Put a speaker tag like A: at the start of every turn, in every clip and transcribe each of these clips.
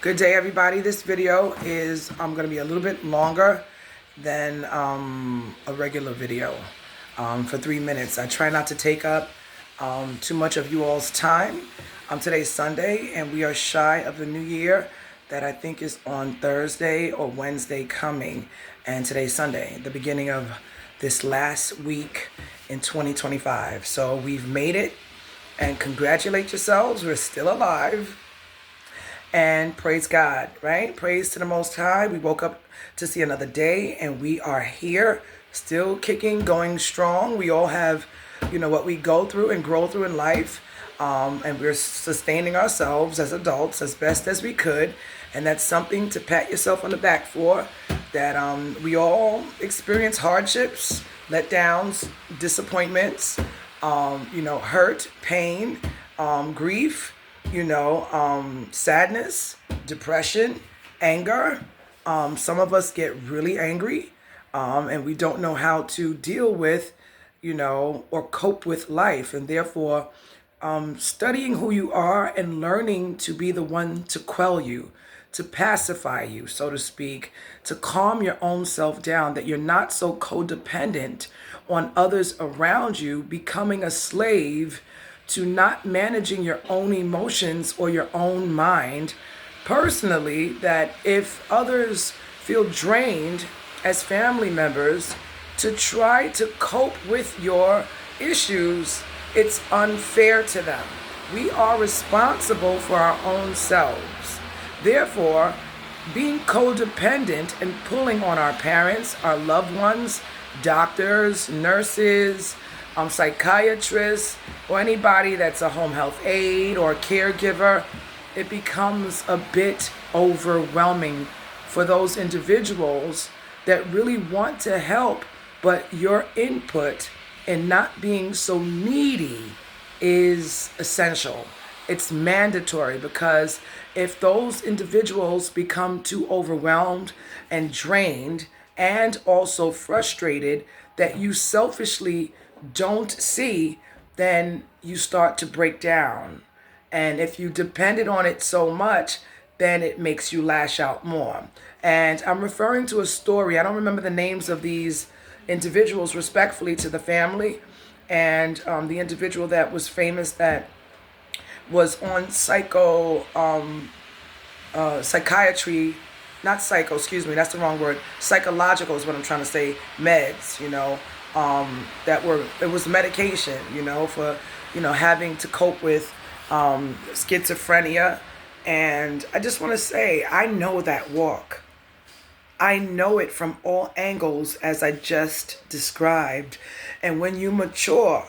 A: Good day, everybody. This video is going to be a little bit longer than a regular video for 3 minutes. I try not to take up too much of you all's time. Today's Sunday, and we are shy of the new year that I think is on Thursday or Wednesday coming. And today's Sunday, the beginning of this last week in 2025. So we've made it, and congratulate yourselves. We're still alive. And praise God, right? Praise to the Most High. We woke up to see another day, and we are here, still kicking, going strong. We all have, what we go through and grow through in life. And we're sustaining ourselves as adults as best as we could. And that's something to pat yourself on the back for, that we all experience hardships, letdowns, disappointments, hurt, pain, grief, sadness, depression, anger. Some of us get really angry, and we don't know how to deal with, or cope with life. And therefore, studying who you are and learning to be the one to quell you, to pacify you, so to speak, to calm your own self down, that you're not so codependent on others around you, becoming a slave to not managing your own emotions or your own mind personally, that if others feel drained as family members to try to cope with your issues, it's unfair to them. We are responsible for our own selves. Therefore, being codependent and pulling on our parents, our loved ones, doctors, nurses, psychiatrists, or anybody that's a home health aide or caregiver, it becomes a bit overwhelming for those individuals that really want to help, but your input and not being so needy is essential. It's mandatory, because if those individuals become too overwhelmed and drained and also frustrated that you selfishly don't see, then you start to break down. And if you depended on it so much, then it makes you lash out more. And I'm referring to a story. I don't remember the names of these individuals, respectfully to the family. And the individual that was famous, that was on psychiatry, not psycho, excuse me, that's the wrong word. Psychological is what I'm trying to say, meds, it was medication, for, having to cope with schizophrenia. And I just want to say, I know that walk. I know it from all angles, as I just described. And when you mature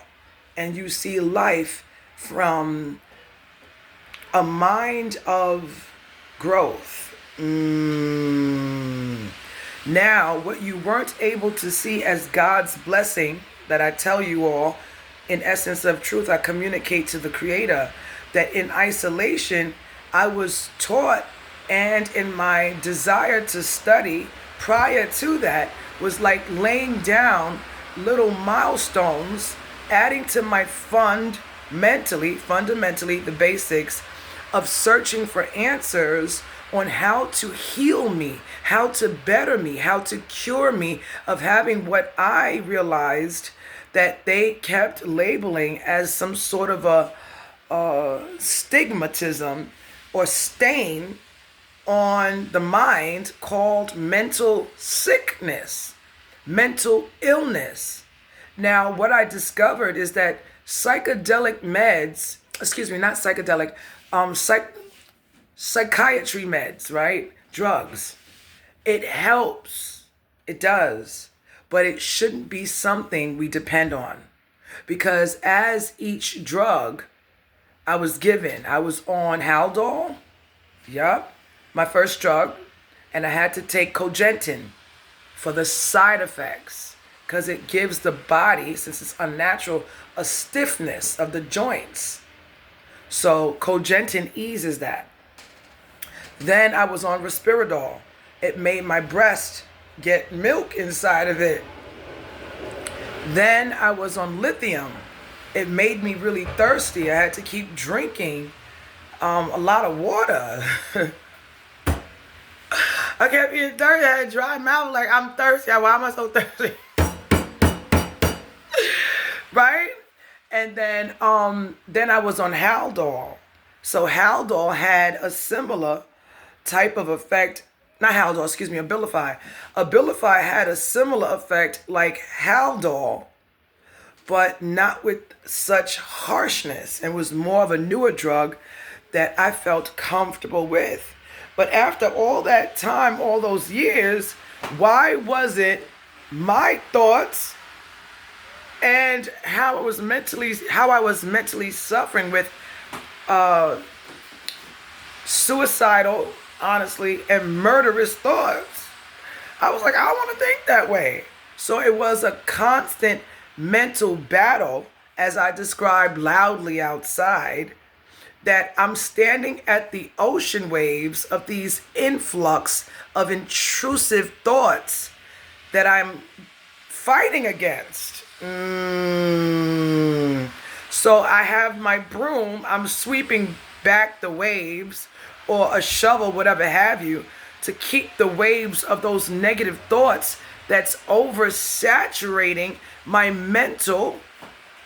A: and you see life from a mind of growth, now what you weren't able to see as God's blessing, that I tell you all, in essence of truth, I communicate to the Creator, that in isolation, I was taught, and in my desire to study prior to that was like laying down little milestones, adding to my fundamentally the basics of searching for answers on how to heal me, how to better me, how to cure me of having what I realized that they kept labeling as some sort of a stigmatism or stain on the mind, called mental sickness, mental illness. Now, what I discovered is that psychedelic meds, not psychedelic, psychiatry meds, right? Drugs. It helps. It does. But it shouldn't be something we depend on. Because as each drug I was given, I was on Haldol. Yup. My first drug. And I had to take Cogentin for the side effects, because it gives the body, since it's unnatural, a stiffness of the joints. So Cogentin eases that. Then I was on Risperidol. It made my breast get milk inside of it. Then I was on lithium. It made me really thirsty. I had to keep drinking a lot of water. I kept being thirsty. I had a dry mouth, like I'm thirsty. Why am I so thirsty? Right? And then I was on Haldol. So Haldol had a similar type of effect. Not Haldol, excuse me, Abilify. Abilify had a similar effect like Haldol, but not with such harshness, and was more of a newer drug that I felt comfortable with. But after all that time, all those years, why was it my thoughts and how I was mentally suffering with suicidal, honestly, and murderous thoughts? I was like, I don't want to think that way. So it was a constant mental battle, as I described loudly outside, that I'm standing at the ocean waves of these influx of intrusive thoughts that I'm fighting against. So I have my broom, I'm sweeping back the waves, or a shovel, whatever have you, to keep the waves of those negative thoughts that's oversaturating my mental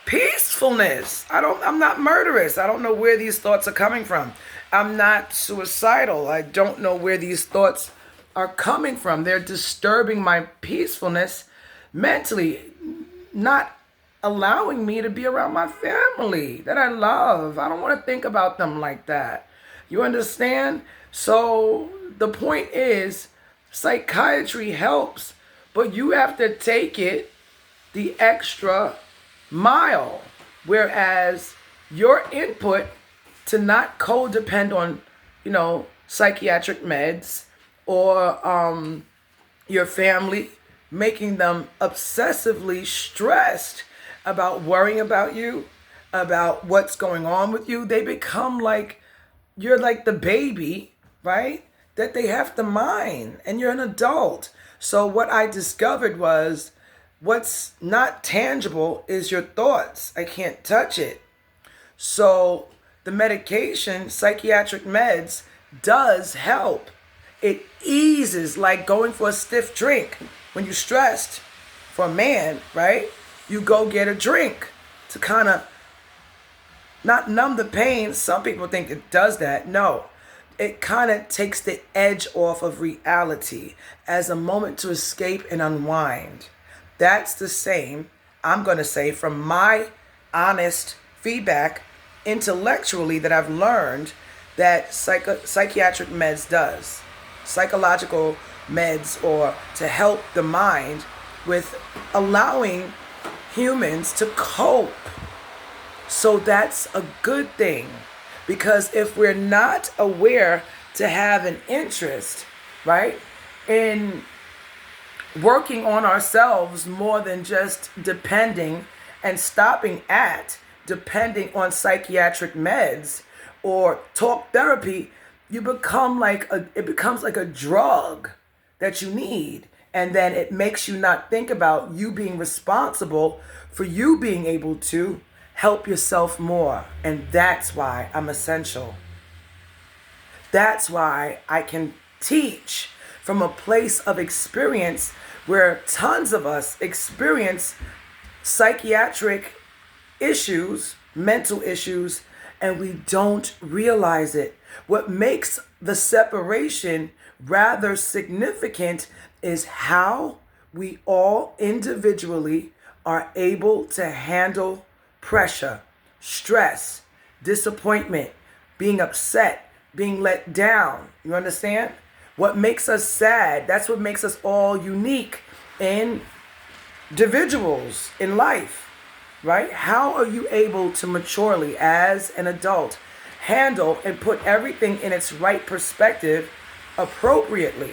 A: peacefulness. I'm not murderous. I don't know where these thoughts are coming from. I'm not suicidal. I don't know where these thoughts are coming from. They're disturbing my peacefulness mentally, not allowing me to be around my family that I love. I don't want to think about them like that. You understand? So the point is, psychiatry helps, but you have to take it the extra mile. Whereas your input to not codepend on, psychiatric meds, or your family, making them obsessively stressed about worrying about you, about what's going on with you. They become like, you're like the baby, right? That they have to mind, and you're an adult. So what I discovered was, what's not tangible is your thoughts. I can't touch it. So the medication, psychiatric meds, does help. It eases, like going for a stiff drink. When you're stressed, for a man, right? You go get a drink to kind of not numb the pain. Some people think it does that. No, it kind of takes the edge off of reality as a moment to escape and unwind. That's the same, I'm going to say, from my honest feedback intellectually, that I've learned that psychiatric meds does. Psychological meds, or to help the mind with allowing humans to cope. So that's a good thing, because if we're not aware to have an interest, right, in working on ourselves more than just depending and stopping at depending on psychiatric meds or talk therapy, it becomes like a drug that you need. And then it makes you not think about you being responsible for you being able to help yourself more. And that's why I'm essential. That's why I can teach from a place of experience, where tons of us experience psychiatric issues, mental issues, and we don't realize it. What makes the separation rather significant is how we all individually are able to handle pressure, stress, disappointment, being upset, being let down. You understand? What makes us sad, that's what makes us all unique individuals in life, right? How are you able to maturely, as an adult, handle and put everything in its right perspective appropriately,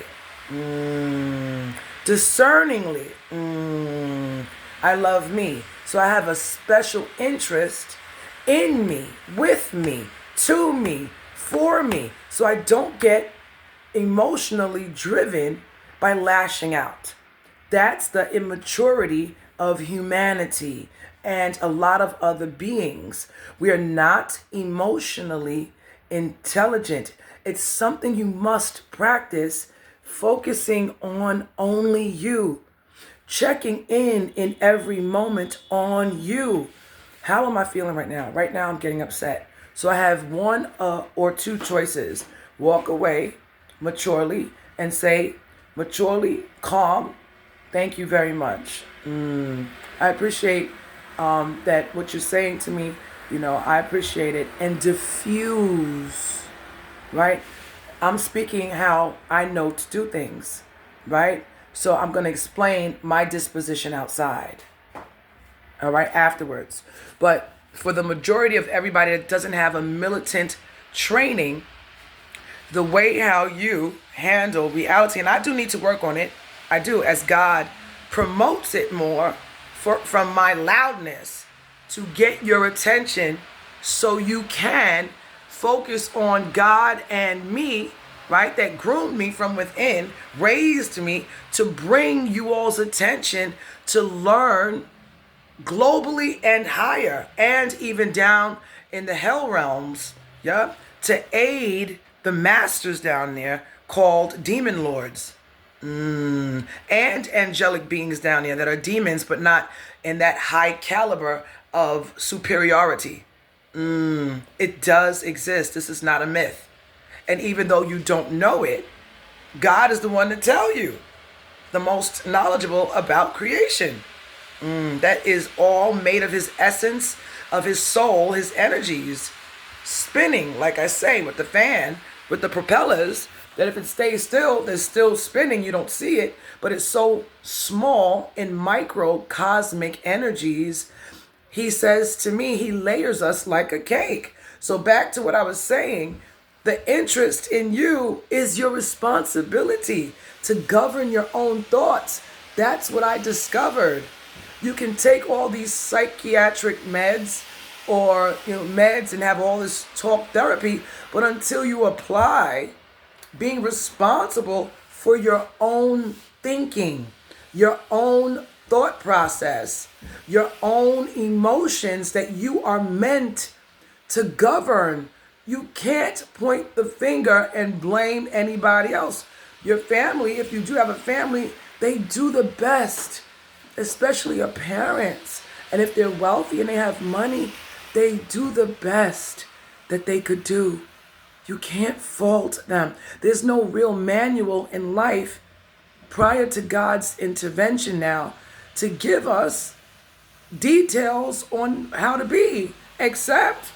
A: discerningly? I love me, so I have a special interest in me, with me, to me, for me, so I don't get emotionally driven by lashing out. That's the immaturity of humanity and a lot of other beings. We are not emotionally intelligent. It's something you must practice focusing on only you, checking in every moment on you. How am I feeling right now? Right now, I'm getting upset. So I have one or two choices. Walk away maturely and say, maturely, calm, thank you very much. I appreciate that what you're saying to me, I appreciate it. And diffuse, right? I'm speaking how I know to do things, right? So I'm going to explain my disposition outside, all right, afterwards. But for the majority of everybody that doesn't have a militant training, the way how you handle reality, and I do need to work on it, I do, as God promotes it more from my loudness to get your attention so you can focus on God and me, right? That groomed me from within, raised me to bring you all's attention to learn globally and higher, and even down in the hell realms, yeah, to aid the masters down there called demon lords, and angelic beings down there that are demons, but not in that high caliber of superiority. It does exist. This is not a myth. And even though you don't know it, God is the one to tell you, the most knowledgeable about creation. That is all made of his essence, of his soul, his energies, spinning, like I say, with the fan, with the propellers, that if it stays still, there's still spinning. You don't see it, but it's so small in microcosmic energies. He says to me, he layers us like a cake. So back to what I was saying, the interest in you is your responsibility to govern your own thoughts. That's what I discovered. You can take all these psychiatric meds or meds and have all this talk therapy, but until you apply being responsible for your own thinking, your own thought process, your own emotions that you are meant to govern, you can't point the finger and blame anybody else. Your family, if you do have a family, they do the best, especially your parents. And if they're wealthy and they have money, they do the best that they could do. You can't fault them. There's no real manual in life prior to God's intervention now to give us details on how to be, except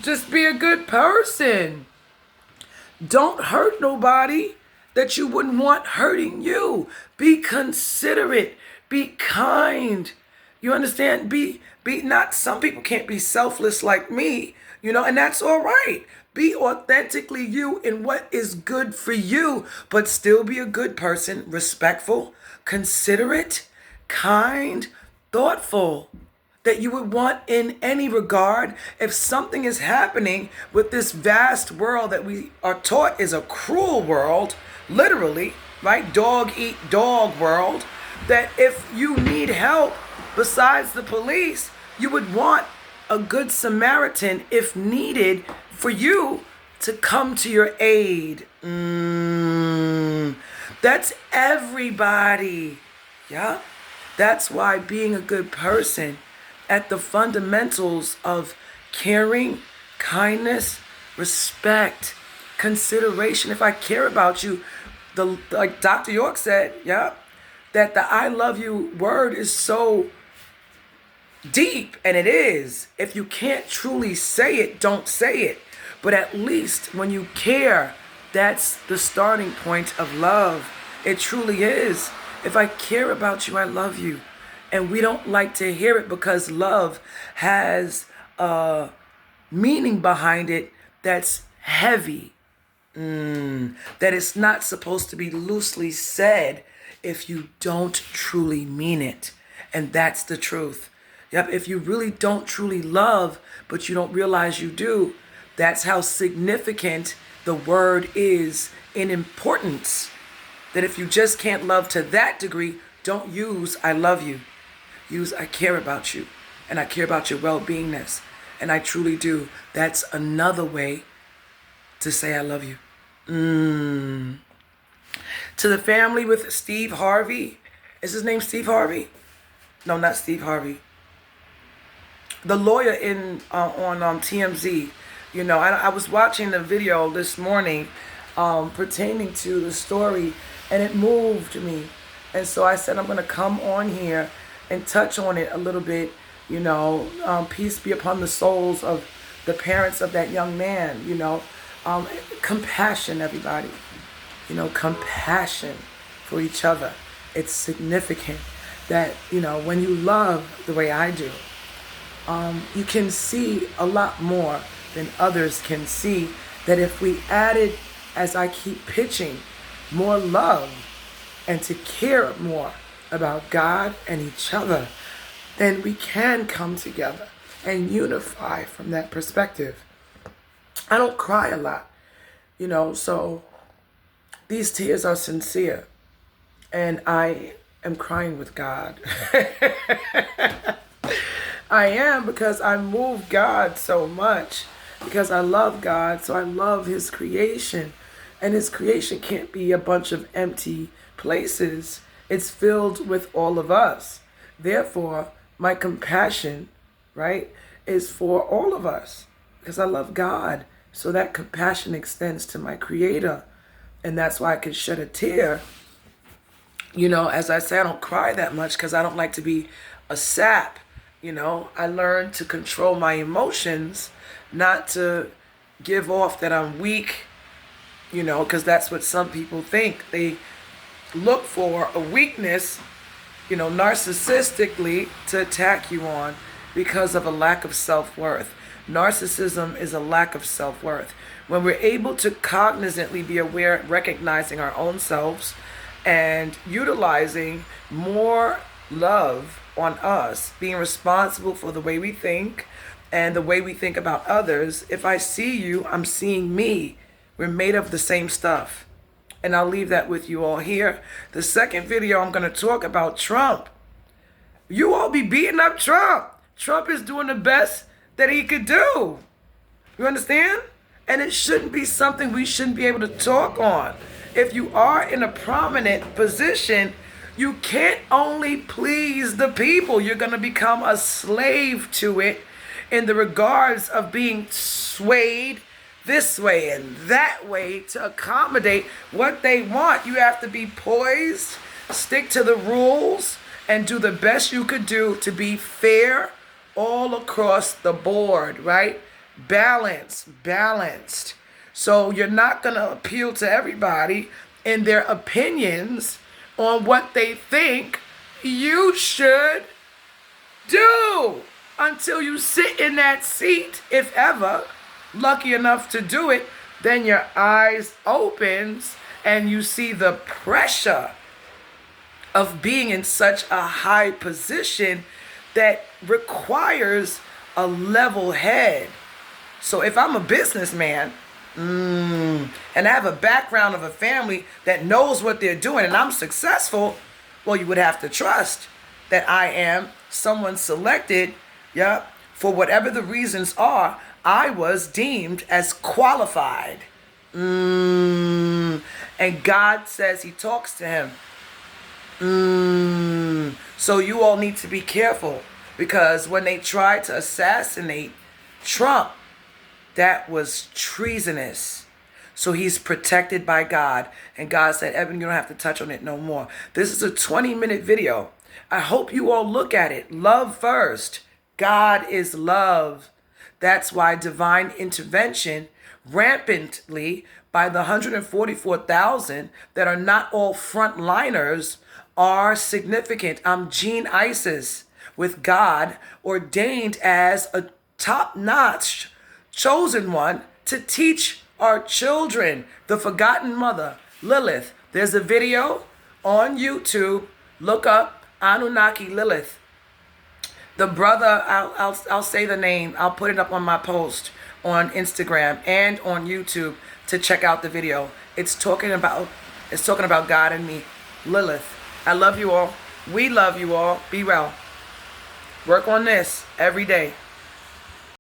A: just be a good person. Don't hurt nobody that you wouldn't want hurting you. Be considerate. Be kind. You understand? Be not, some people can't be selfless like me, and that's all right. Be authentically you in what is good for you, but still be a good person, respectful, considerate, kind, thoughtful, that you would want in any regard. If something is happening with this vast world that we are taught is a cruel world, literally, right? Dog eat dog world, that if you need help besides the police, you would want a good Samaritan, if needed, for you to come to your aid. That's everybody. Yeah. That's why being a good person at the fundamentals of caring, kindness, respect, consideration. If I care about you, like Dr. York said, yeah, that the I love you word is so deep, and it is. If you can't truly say it, don't say it. But at least when you care, that's the starting point of love. It truly is. If I care about you, I love you. And we don't like to hear it because love has a meaning behind it that's heavy. That it's not supposed to be loosely said if you don't truly mean it. And that's the truth. Yep, if you really don't truly love, but you don't realize you do, that's how significant the word is in importance. That if you just can't love to that degree, don't use I love you. Use I care about you. And I care about your well-beingness. And I truly do. That's another way to say I love you. To the family with Steve Harvey. Is his name Steve Harvey? No, not Steve Harvey. The lawyer in on TMZ. You know, I was watching the video this morning pertaining to the story, and it moved me. And so I said I'm going to come on here and touch on it a little bit. You know, peace be upon the souls of the parents of that young man. You know, compassion, everybody. You know, compassion for each other. It's significant that, you know, when you love the way I do, you can see a lot more than others can see. That if we added, as I keep pitching, more love and to care more about God and each other, then we can come together and unify from that perspective. I don't cry a lot, you know, so these tears are sincere, and I am crying with God. I am, because I move God so much, because I love God, so I love his creation. And his creation can't be a bunch of empty places. It's filled with all of us. Therefore, my compassion, right, is for all of us, because I love God. So that compassion extends to my creator. And that's why I can shed a tear. You know, as I say, I don't cry that much because I don't like to be a sap. You know, I learned to control my emotions, not to give off that I'm weak, you know, because that's what some people think. They look for a weakness, you know, narcissistically to attack you on because of a lack of self-worth. Narcissism is a lack of self-worth. When we're able to cognizantly be aware, recognizing our own selves and utilizing more love on us, being responsible for the way we think and the way we think about others. If I see you, I'm seeing me. We're made of the same stuff. And I'll leave that with you all here. The second video, I'm going to talk about Trump. You all be beating up Trump. Trump is doing the best that he could do. You understand? And it shouldn't be something we shouldn't be able to talk on. If you are in a prominent position, you can't only please the people. You're going to become a slave to it in the regards of being swayed this way and that way to accommodate what they want. You have to be poised, stick to the rules, and do the best you could do to be fair all across the board, right? Balanced. So you're not going to appeal to everybody in their opinions on what they think you should do until you sit in that seat, if ever lucky enough to do it. Then your eyes opens and you see the pressure of being in such a high position that requires a level head. So if I'm a businessman, and I have a background of a family that knows what they're doing and I'm successful, well, you would have to trust that I am someone selected, for whatever the reasons are, I was deemed as qualified. And God says he talks to him. So you all need to be careful, because when they tried to assassinate Trump, that was treasonous. So he's protected by God. And God said, Evan, you don't have to touch on it no more. This is a 20-minute video. I hope you all look at it. Love first. God is love. That's why divine intervention rampantly by the 144,000 that are not all frontliners are significant. I'm Gene Isis with God ordained as a top-notch chosen one to teach our children, the forgotten mother, Lilith. There's a video on YouTube. Look up Anunnaki Lilith. The brother, I'll say the name. I'll put it up on my post on Instagram and on YouTube to check out the video. It's talking about God and me, Lilith. I love you all. We love you all. Be well. Work on this every day.